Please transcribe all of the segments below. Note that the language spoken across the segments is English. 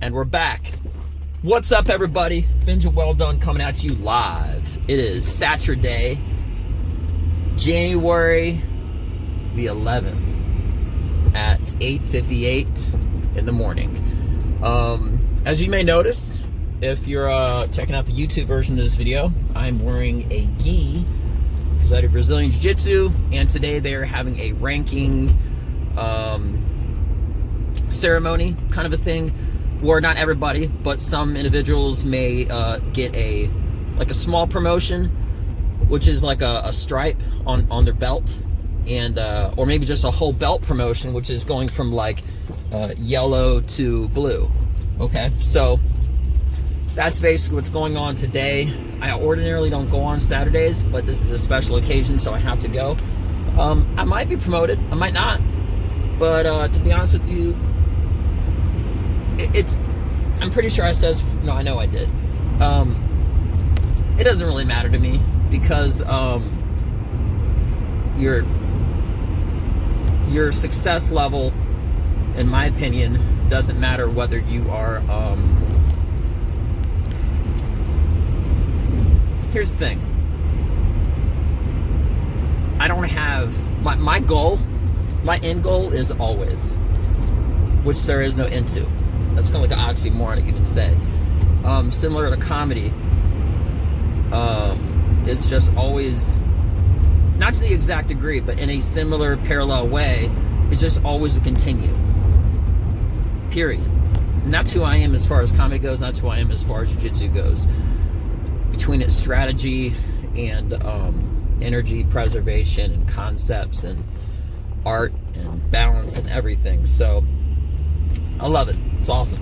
And we're back. What's up, everybody? Benja Well Done coming at you live. It is Saturday, January the 11th at 8:58 in the morning. As you may notice, if you're checking out the YouTube version of this video, I'm wearing a gi because I do Brazilian Jiu-Jitsu, and today they're having a ranking ceremony kind of a thing, where not everybody, but some individuals may get a small promotion, which is like a stripe on their belt, and or maybe just a whole belt promotion, which is going from yellow to blue. Okay, so that's basically what's going on today. I ordinarily don't go on Saturdays, but this is a special occasion, so I have to go. I might be promoted, I might not, but to be honest with you, I'm pretty sure I know I did. It doesn't really matter to me because your success level, in my opinion, doesn't matter whether you are. Here's the thing. I don't have my goal. My end goal is always, which there is no end to. That's kind of like an oxymoron to even say. Similar to comedy, it's just always, not to the exact degree, but in a similar parallel way, it's just always a continue. Period. And that's who I am as far as comedy goes. That's who I am as far as jiu-jitsu goes. Between its strategy and energy preservation and concepts and art and balance and everything. So I love it. It's awesome.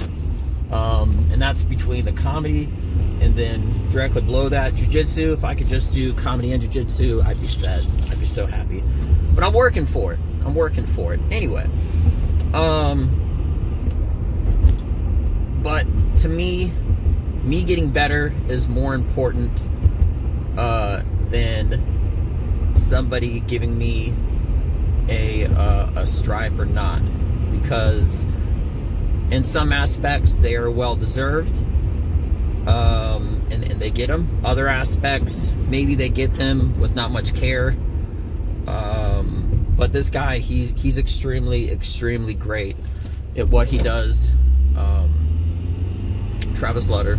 And that's between the comedy and then directly below that, jiu-jitsu. If I could just do comedy and jiu-jitsu, I'd be set. I'd be so happy. But I'm working for it. Anyway. But to me getting better is more important than somebody giving me a stripe or not. Because in some aspects, they are well-deserved, and they get them. Other aspects, maybe they get them with not much care. But this guy, he's extremely, extremely great at what he does. Travis Lutter,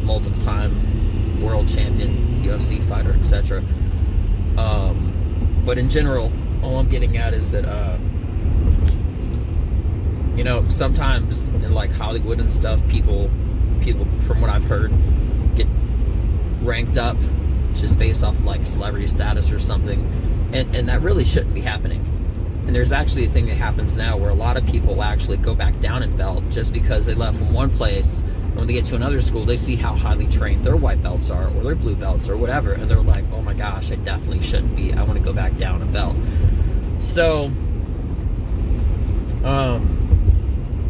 multiple-time world champion, UFC fighter, etc. But in general, all I'm getting at is that sometimes in Hollywood and stuff, people from what I've heard get ranked up just based off celebrity status or something, and that really shouldn't be happening. And there's actually a thing that happens now where a lot of people actually go back down in belt just because they left from one place, and when they get to another school, they see how highly trained their white belts are or their blue belts or whatever, and they're like, oh my gosh, I definitely shouldn't be. I want to go back down in belt. So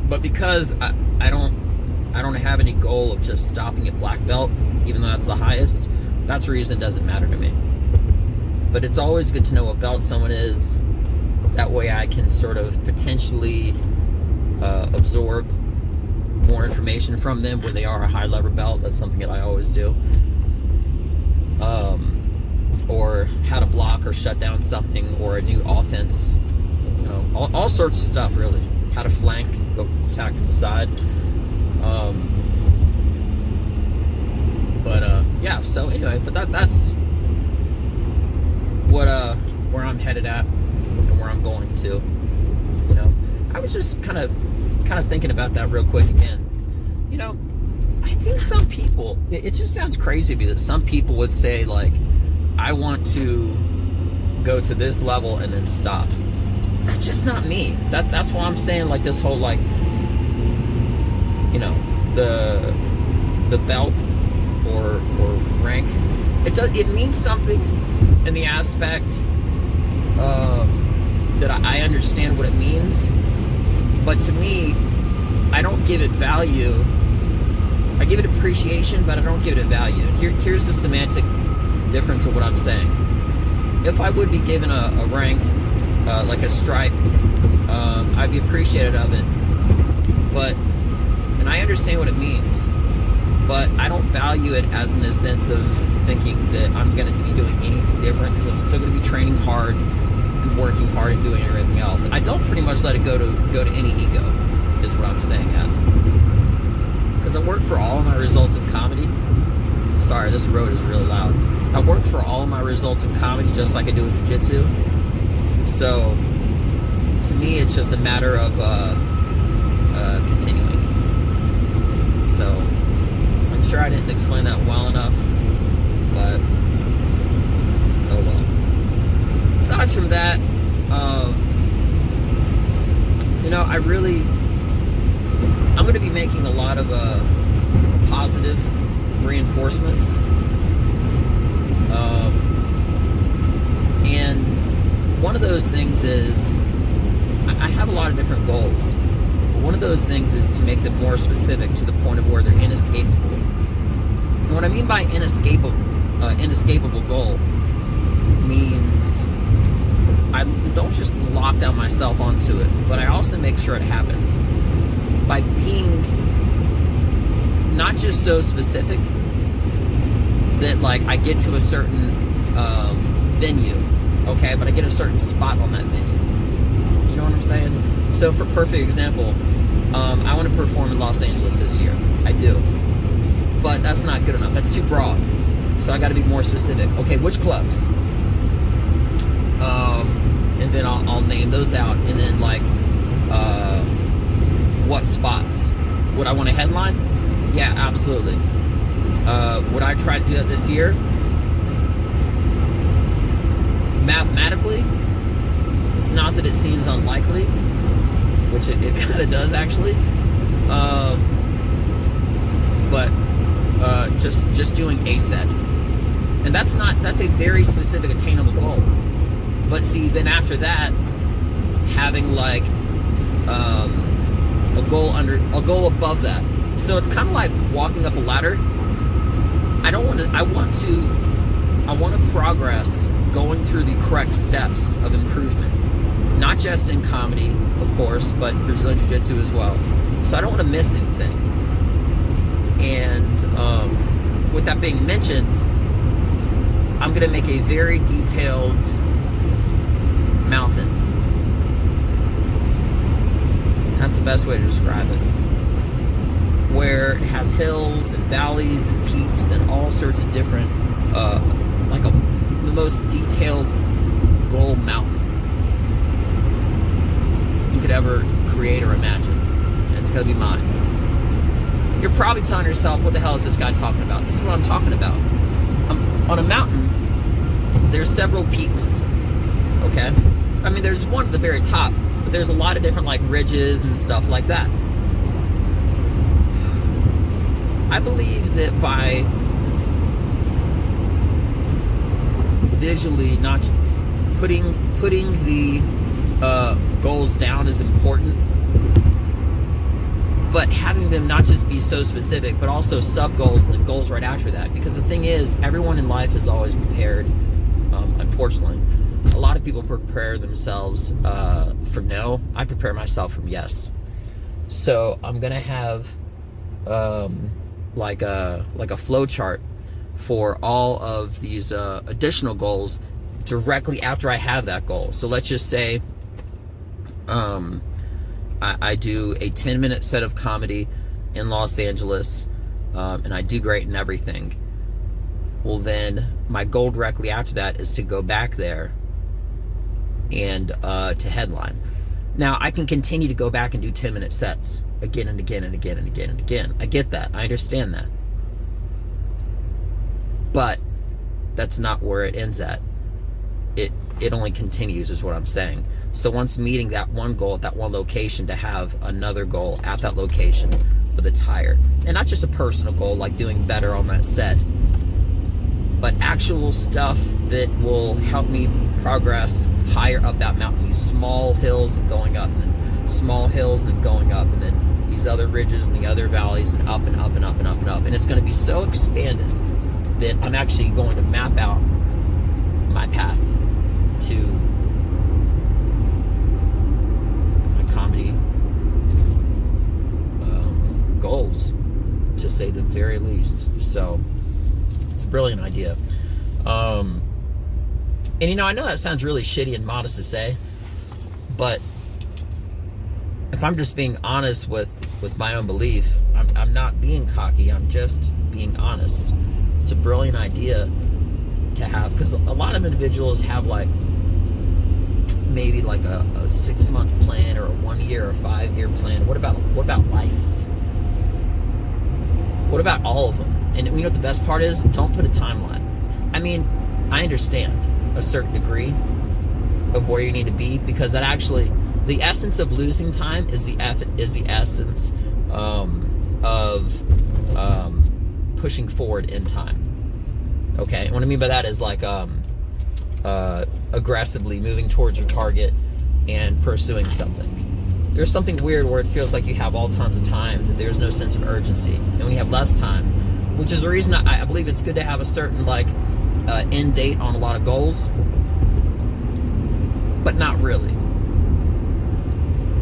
but because I don't have any goal of just stopping at black belt, even though that's the highest, that's the reason it doesn't matter to me. But it's always good to know what belt someone is. That way I can sort of potentially absorb more information from them when they are a high level belt. That's something that I always do. Or how to block or shut down something, or a new offense. All sorts of stuff, really. How to flank, go attack from the side. Yeah, so anyway, but that's what where I'm headed at and where I'm going to. I was just kind of thinking about that real quick again. I think some people, it just sounds crazy because some people would say I want to go to this level and then stop. That's just not me. That's why I'm saying this whole the belt or rank. It means something in the aspect that I understand what it means, but to me, I don't give it value. I give it appreciation, but I don't give it value. Here's the semantic difference of what I'm saying. If I would be given a rank, like a stripe, I'd be appreciative of it. But And I understand what it means, but I don't value it as in a sense of thinking that I'm going to be doing anything different, because I'm still going to be training hard and working hard and doing everything else. I don't pretty much let it go to any ego, is what I'm saying at. Because I work for all of my results in comedy. Sorry, this road is really loud. I work for all of my results in comedy just like I do in jiu-jitsu. So to me, it's just a matter of continuing. So I'm sure I didn't explain that well enough, but oh well. Aside from that, I'm going to be making a lot of positive reinforcements. And one of those things is I have a lot of different goals. One of those things is to make them more specific to the point of where they're inescapable. And what I mean by inescapable goal means I don't just lock down myself onto it, but I also make sure it happens by being not just so specific that like I get to a certain venue, okay, but I get a certain spot on that venue. You know what I'm saying? So for perfect example, I want to perform in Los Angeles this year. I do. But that's not good enough. That's too broad. So I got to be more specific. Okay, which clubs? And then I'll name those out. And then like, what spots? Would I want to headline? Yeah, absolutely. Would I try to do that this year? Mathematically, it's not that it seems unlikely, which it kind of does actually. But just doing a set, and that's a very specific attainable goal. But see, then after that, having like a goal above that. So it's kind of like walking up a ladder. I want to progress going through the correct steps of improvement, not just in comedy, of course, but Brazilian Jiu-Jitsu as well. So I don't want to miss anything. And with that being mentioned, I'm going to make a very detailed mountain. That's the best way to describe it. Where it has hills and valleys and peaks and all sorts of different, the most detailed goal mountain you could ever create or imagine. And it's going to be mine. You're probably telling yourself, what the hell is this guy talking about? This is what I'm talking about. On a mountain, there's several peaks, okay? I mean, there's one at the very top, but there's a lot of different like ridges and stuff like that. I believe that by visually not putting the goals down is important, but having them not just be so specific, but also sub-goals and then goals right after that. Because the thing is, everyone in life is always prepared, unfortunately. A lot of people prepare themselves for no. I prepare myself for yes. So I'm going to have like a flow chart for all of these additional goals directly after I have that goal. So let's just say I do a 10-minute set of comedy in Los Angeles, and I do great in everything. Well, then my goal directly after that is to go back there and to headline. Now, I can continue to go back and do 10-minute sets again and again and again and again and again. I get that. I understand that. But that's not where it ends at. It only continues, is what I'm saying. So once meeting that one goal at that one location, to have another goal at that location, but it's higher. And not just a personal goal like doing better on that set, but actual stuff that will help me progress higher up that mountain. These small hills and going up, and then small hills and then going up, and then these other ridges and the other valleys, and up and up and up and up and up. And it's going to be so expanded that I'm actually going to map out my path to my comedy goal. goals, to say the very least. So it's a brilliant idea. And I know that sounds really shitty and modest to say, but if I'm just being honest with my own belief, I'm not being cocky, I'm just being honest. It's a brilliant idea to have, because a lot of individuals have like maybe like a 6-month plan or a 1 year or 5-year plan. What about life? What about all of them? And you know what the best part is? Don't put a timeline. I mean, I understand a certain degree of where you need to be, because that actually, the essence of losing time is the essence of pushing forward in time. Okay, and what I mean by that is like aggressively moving towards your target and pursuing something. There's something weird where it feels like you have all tons of time, that there's no sense of urgency. And when you have less time, which is the reason I believe it's good to have a certain like end date on a lot of goals, but not really.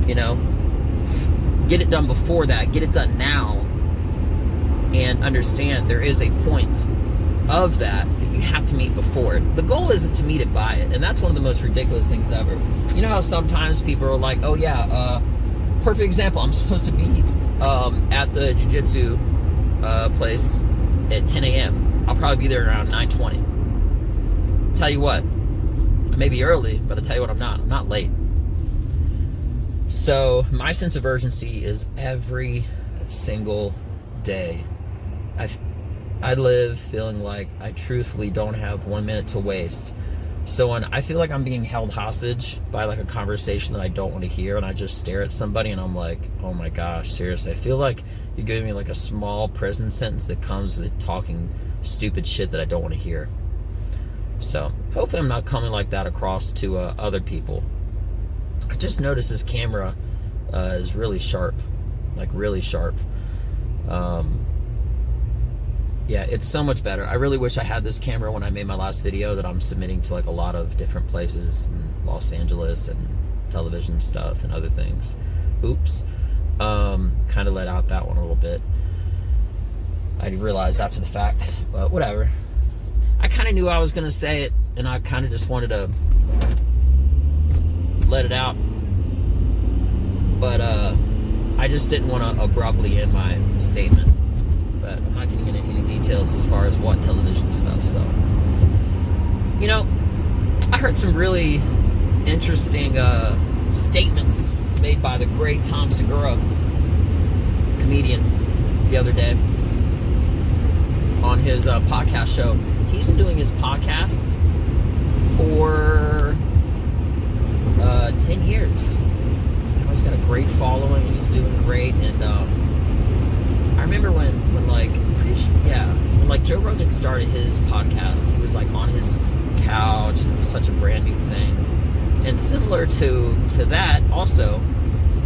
You know, get it done before that, get it done now, and understand there is a point of that you have to meet before it. The goal isn't to meet it by it, and that's one of the most ridiculous things ever. You know how sometimes people are like, oh yeah, perfect example, I'm supposed to be at the jiu-jitsu place at 10 a.m. I'll probably be there around 9:20. Tell you what, I may be early, but I'll tell you what, I'm not late. So my sense of urgency is every single day. I live feeling like I truthfully don't have 1 minute to waste. So when I feel like I'm being held hostage by like a conversation that I don't want to hear, and I just stare at somebody and I'm like, oh my gosh, seriously, I feel like you're giving me like a small prison sentence that comes with talking stupid shit that I don't want to hear. So hopefully I'm not coming like that across to other people. I just noticed this camera is really sharp, like really sharp. Yeah, it's so much better. I really wish I had this camera when I made my last video that I'm submitting to like a lot of different places in Los Angeles and television stuff and other things. Oops. Kind of let out that one a little bit. I realized after the fact, but whatever. I kind of knew I was going to say it, and I kind of just wanted to let it out. But I just didn't want to abruptly end my statement. But I'm not getting into any details as far as what television stuff. So, you know, I heard some really interesting statements made by the great Tom Segura, comedian, the other day on his podcast show. He's been doing his podcast for 10 years. He's got a great following, and he's doing great. And I remember when Joe Rogan started his podcast, he was like on his couch, and it was such a brand new thing. And similar to that, also,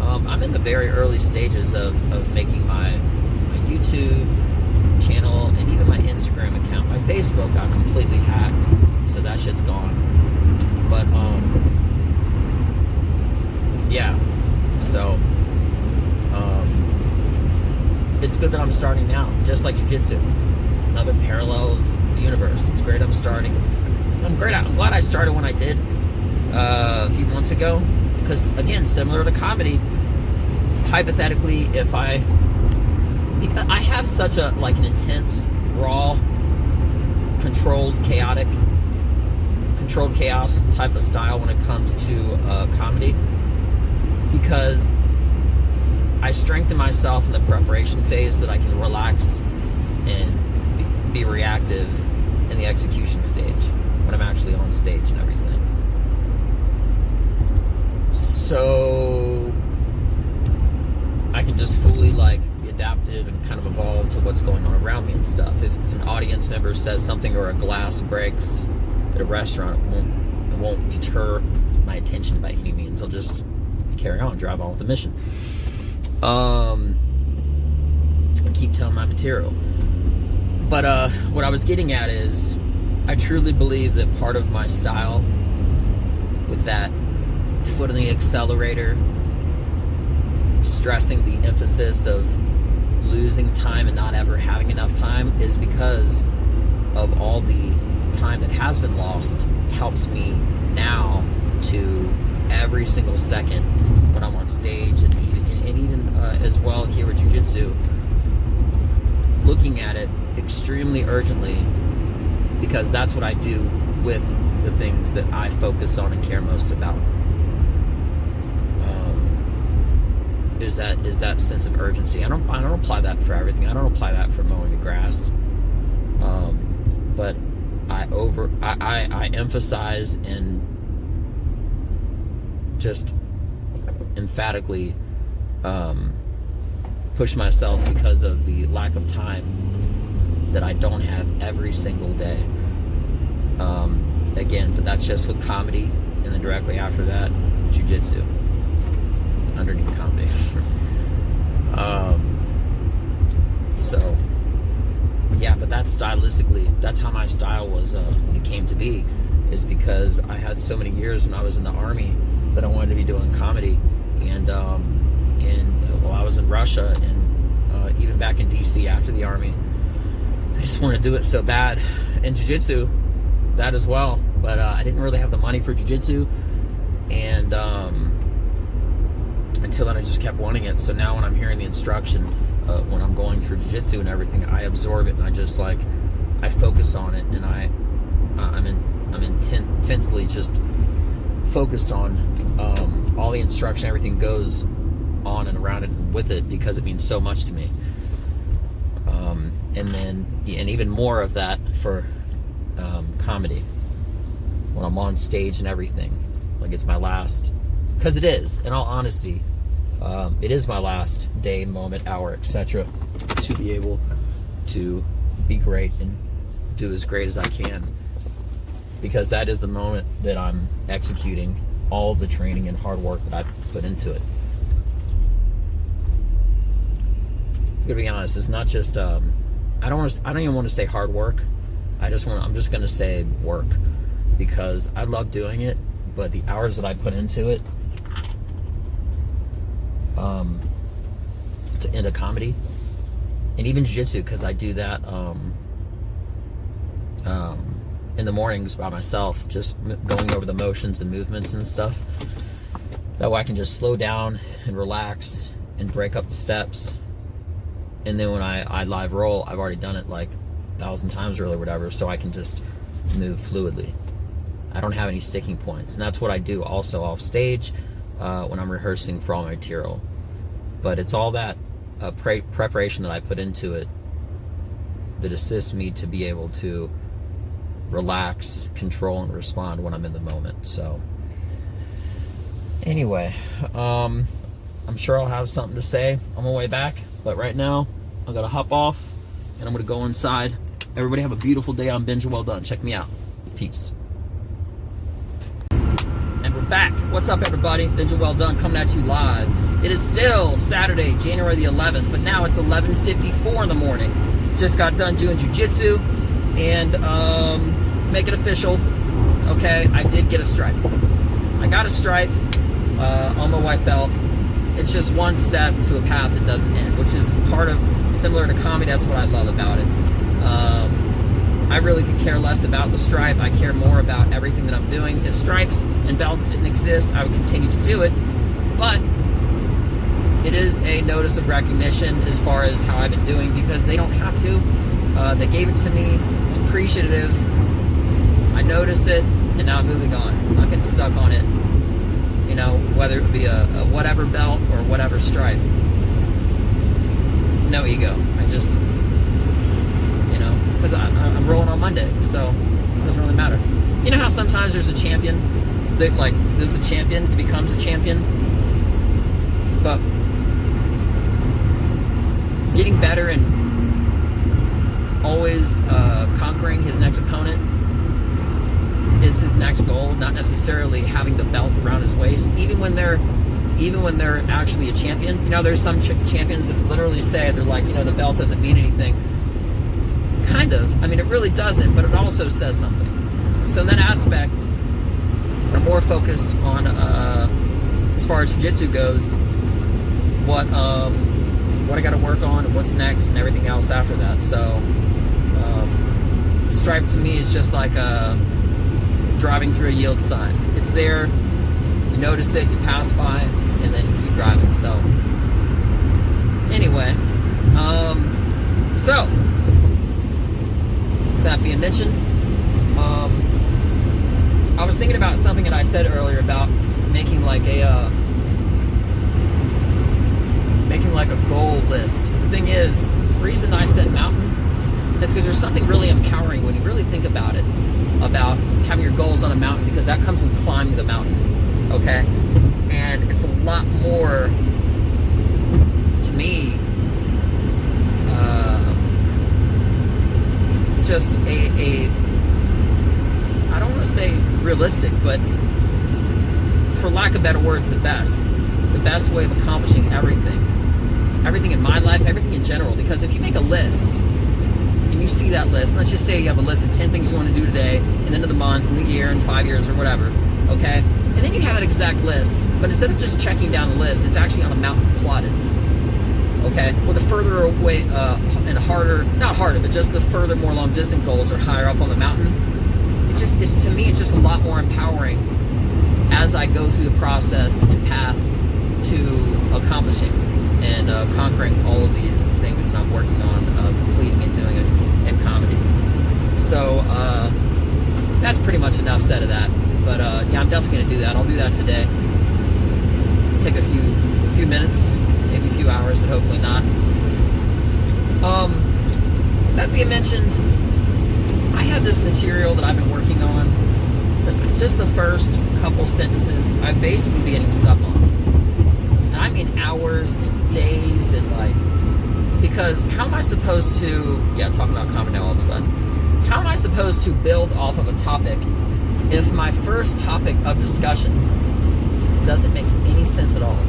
I'm in the very early stages of making my YouTube channel and even my Instagram account. My Facebook got completely hacked, so that shit's gone. But yeah, so it's good that I'm starting now, just like jiu-jitsu, another parallel of the universe. It's great I'm starting. I'm glad I started when I did a few months ago, because again, similar to comedy, hypothetically, if I have such a like an intense, raw, controlled chaos type of style when it comes to comedy, because I strengthen myself in the preparation phase so that I can relax and be reactive in the execution stage when I'm actually on stage and everything. So I can just fully like be adaptive and kind of evolve to what's going on around me and stuff. If an audience member says something or a glass breaks at a restaurant, it won't deter my attention by any means. I'll just carry on, drive on with the mission. Keep telling my material. But what I was getting at is, I truly believe that part of my style, with that foot on the accelerator, stressing the emphasis of losing time and not ever having enough time is because of all the time that has been lost helps me now to every single second when I'm on stage and even as well here at Jiu-Jitsu, looking at it extremely urgently, because that's what I do with the things that I focus on and care most about. Is that sense of urgency. I don't apply that for everything. I don't apply that for mowing the grass. But I emphasize and just emphatically push myself because of the lack of time that I don't have every single day. Again, but that's just with comedy, and then directly after that, jiu-jitsu. Underneath comedy. So yeah, but that's stylistically, that's how my style was, it came to be, is because I had so many years when I was in the Army that I wanted to be doing comedy, and while I was in Russia, and even back in DC after the Army, I just wanted to do it so bad. And jiu-jitsu, that as well, but I didn't really have the money for jiu-jitsu, and until then I just kept wanting it. So now when I'm hearing the instruction, when I'm going through jiu-jitsu and everything, I absorb it, and I just I focus on it, and I'm intensely just focused on all the instruction. Everything goes on and around it and with it because it means so much to me. And even more of that for comedy when I'm on stage and everything. Like, it's my last, because it is, in all honesty, it is my last day, moment, hour, etc., to be able to be great and do as great as I can, because that is the moment that I'm executing all of the training and hard work that I've put into it. I'm gonna be honest, it's not just I don't even want to say hard work. I'm just gonna say work, because I love doing it, but the hours that I put into it, into comedy and even jiu-jitsu, because I do that in the mornings by myself, just going over the motions and movements and stuff. That way I can just slow down and relax and break up the steps. And then when I live roll, I've already done it like 1,000 times or whatever, so I can just move fluidly. I don't have any sticking points, and that's what I do also off stage when I'm rehearsing for all my material. But it's all that preparation that I put into it that assists me to be able to relax, control, and respond when I'm in the moment. So anyway, I'm sure I'll have something to say on my way back, but right now I gotta hop off and I'm gonna go inside. Everybody have a beautiful day. I'm Benja Well Done. Check me out. Peace. And we're back. What's up, everybody? Benja Well Done coming at you live. It is still Saturday, January the 11th, but now it's 11:54 in the morning. Just got done doing jiu-jitsu, and make it official, okay, I did get a stripe. I got a stripe on my white belt. It's just one step to a path that doesn't end, which is part of, similar to comedy, that's what I love about it. I really could care less about the stripe. I care more about everything that I'm doing. If stripes and belts didn't exist, I would continue to do it, but it is a notice of recognition as far as how I've been doing, because they don't have to. They gave it to me. It's appreciative. I notice it, and now I'm moving on. I'm not getting stuck on it. You know, whether it would be a whatever belt or whatever stripe. No ego. I just, you know, because I'm rolling on Monday, so it doesn't really matter. You know how sometimes there's a champion that, like, there's a champion, he becomes a champion, but getting better and always conquering his next opponent is his next goal, not necessarily having the belt around his waist, even when they're actually a champion. You know, there's some champions that literally say, they're like, you know, the belt doesn't mean anything. Kind of. I mean, it really doesn't, but it also says something. So in that aspect, I'm more focused on, as far as jiu-jitsu goes, what what I got to work on and what's next and everything else after that. So stripe to me is just like driving through a yield sign. It's there, you notice it, you pass by, and then you keep driving. So anyway, so that being mentioned, I was thinking about something that I said earlier about making like a goal list. The thing is, the reason I said mountain is because there's something really empowering when you really think about it, about having your goals on a mountain, because that comes with climbing the mountain, okay? And it's a lot more, to me, just a I don't want to say realistic, but for lack of better words, the best way of accomplishing everything in my life, everything in general. Because if you make a list and you see that list, let's just say you have a list of 10 things you want to do today, and end of the month, and the year, and 5 years, or whatever, okay? And then you have that exact list, but instead of just checking down the list, it's actually on a mountain plotted, okay? Well, the further away and harder, not harder, but just the further, more long distant goals are higher up on the mountain. To me, it's just a lot more empowering as I go through the process and path to accomplishing and conquering all of these things that I'm working on completing and doing in comedy. So that's pretty much enough said of that. But yeah, I'm definitely going to do that. I'll do that today. Take a few minutes, maybe a few hours, but hopefully not. That being mentioned, I have this material that I've been working on, but just the first couple sentences I've basically been getting stuck on. And I mean hours and days and like, because how am I supposed to, talking about comedy now all of a sudden, how am I supposed to build off of a topic if my first topic of discussion doesn't make any sense at all?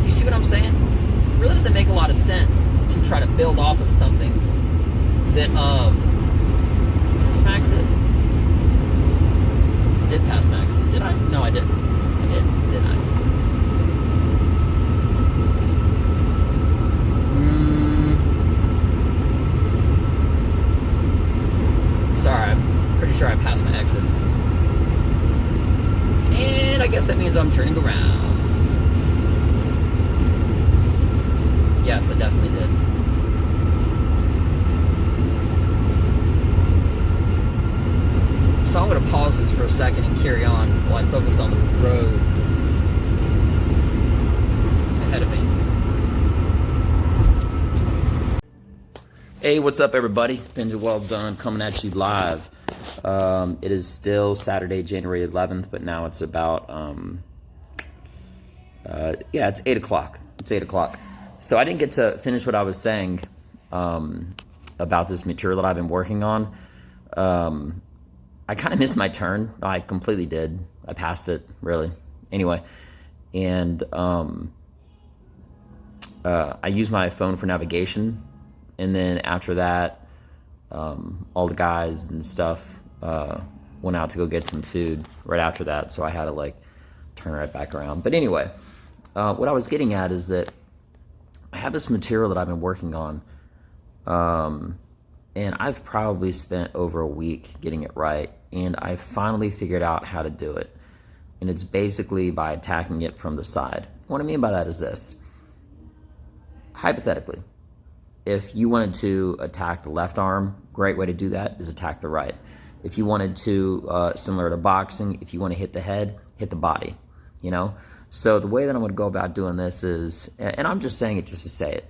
Do you see what I'm saying? It really doesn't make a lot of sense to try to build off of something that pass max it. I did pass max it. Did I? No, I didn't. I didn't I? Sorry, I'm pretty sure I passed my exit. And I guess that means I'm turning around. Yes, I definitely did. So I'm going to pause this for a second and carry on while I focus on the road ahead of me. Hey, what's up, everybody? Benja Well Done coming at you live. It is still Saturday, January 11th, but now it's about, it's 8 o'clock. It's 8 o'clock. So I didn't get to finish what I was saying about this material that I've been working on. I kind of missed my turn. I completely did. I passed it, really. Anyway, and I used my phone for navigation, and then after that, all the guys and stuff went out to go get some food right after that, so I had to like turn right back around. But anyway, what I was getting at is that I have this material that I've been working on, and I've probably spent over a week getting it right, and I finally figured out how to do it. And it's basically by attacking it from the side. What I mean by that is this. Hypothetically, if you wanted to attack the left arm, great way to do that is attack the right. If you wanted to, similar to boxing, if you want to hit the head, hit the body, you know? So the way that I'm going to go about doing this is, and I'm just saying it just to say it,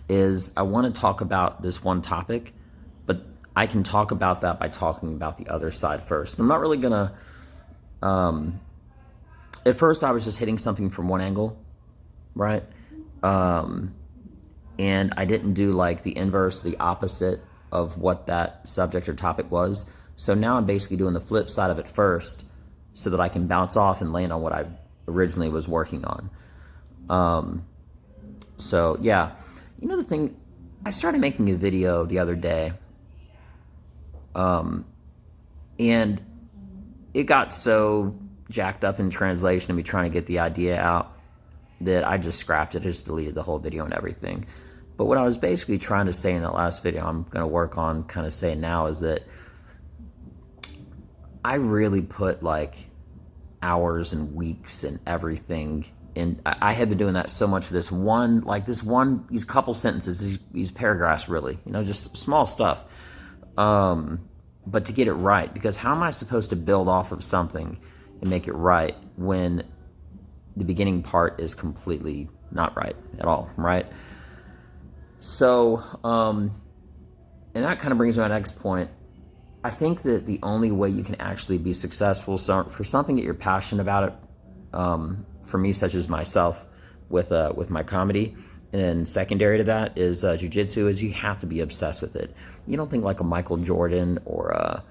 is I want to talk about this one topic, but I can talk about that by talking about the other side first. I'm not really going to, at first I was just hitting something from one angle, right? And I didn't do like the inverse, the opposite of what that subject or topic was. So now I'm basically doing the flip side of it first so that I can bounce off and land on what I originally was working on. So yeah, you know the thing, I started making a video the other day, and it got so jacked up in translation of me trying to get the idea out that I just scrapped it. I just deleted the whole video and everything. But what I was basically trying to say in that last video, I'm going to work on kind of saying now, is that I really put like hours and weeks and everything. And I have been doing that so much for this one, these couple sentences, these paragraphs, really, just small stuff. But to get it right, because how am I supposed to build off of something and make it right when the beginning part is completely not right at all, right? So, and that kind of brings me to my next point. I think that the only way you can actually be successful for something that you're passionate about it, for me, such as myself, with my comedy, and secondary to that is jiu-jitsu, is you have to be obsessed with it. You don't think like a Michael Jordan or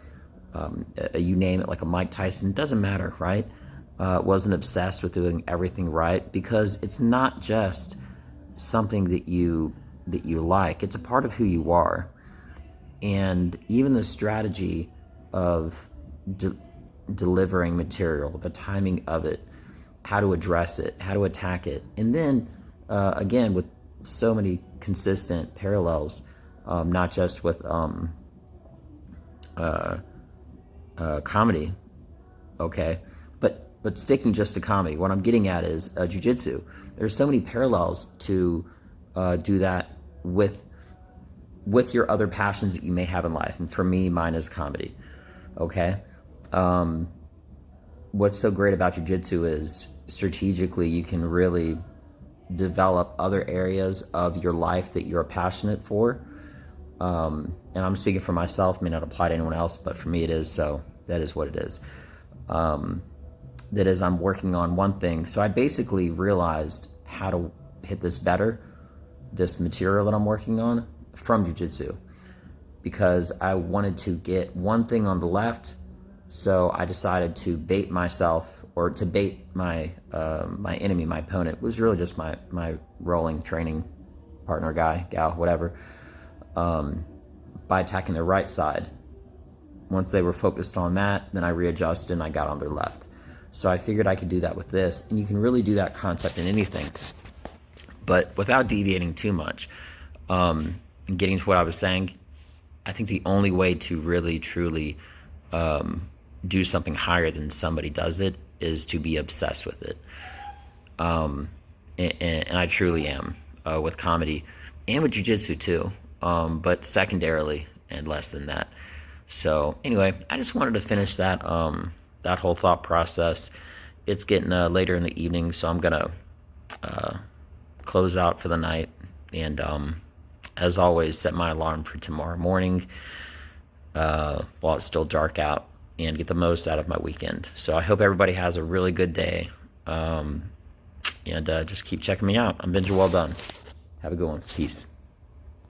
you name it, like a Mike Tyson, doesn't matter, right? Wasn't obsessed with doing everything right, because it's not just something that you like, it's a part of who you are. And even the strategy of delivering material, the timing of it, how to address it, how to attack it, and then again, with so many consistent parallels, not just with comedy, okay, but sticking just to comedy. What I'm getting at is jiu-jitsu. There's so many parallels to do that with your other passions that you may have in life, and for me, mine is comedy. Okay, what's so great about jiu-jitsu is strategically you can really develop other areas of your life that you're passionate for. And I'm speaking for myself, may not apply to anyone else, but for me it is, so that is what it is. That is, I'm working on one thing. So I basically realized how to hit this better, this material that I'm working on, from jiu-jitsu, because I wanted to get one thing on the left. So I decided to bait myself, or to bait my my enemy, my opponent, was really just my rolling training partner, guy, gal, whatever, by attacking their right side. Once they were focused on that, then I readjusted and I got on their left. So I figured I could do that with this, and you can really do that concept in anything, but without deviating too much. And getting to what I was saying, I think the only way to really truly do something higher than somebody does it is to be obsessed with it. And I truly am, with comedy and with jiu-jitsu too, but secondarily and less than that. So anyway, I just wanted to finish that that whole thought process. It's getting later in the evening, so I'm gonna close out for the night, and as always, set my alarm for tomorrow morning while it's still dark out, and get the most out of my weekend. So I hope everybody has a really good day, and just keep checking me out. I'm Benja Well Done. Have a good one. Peace.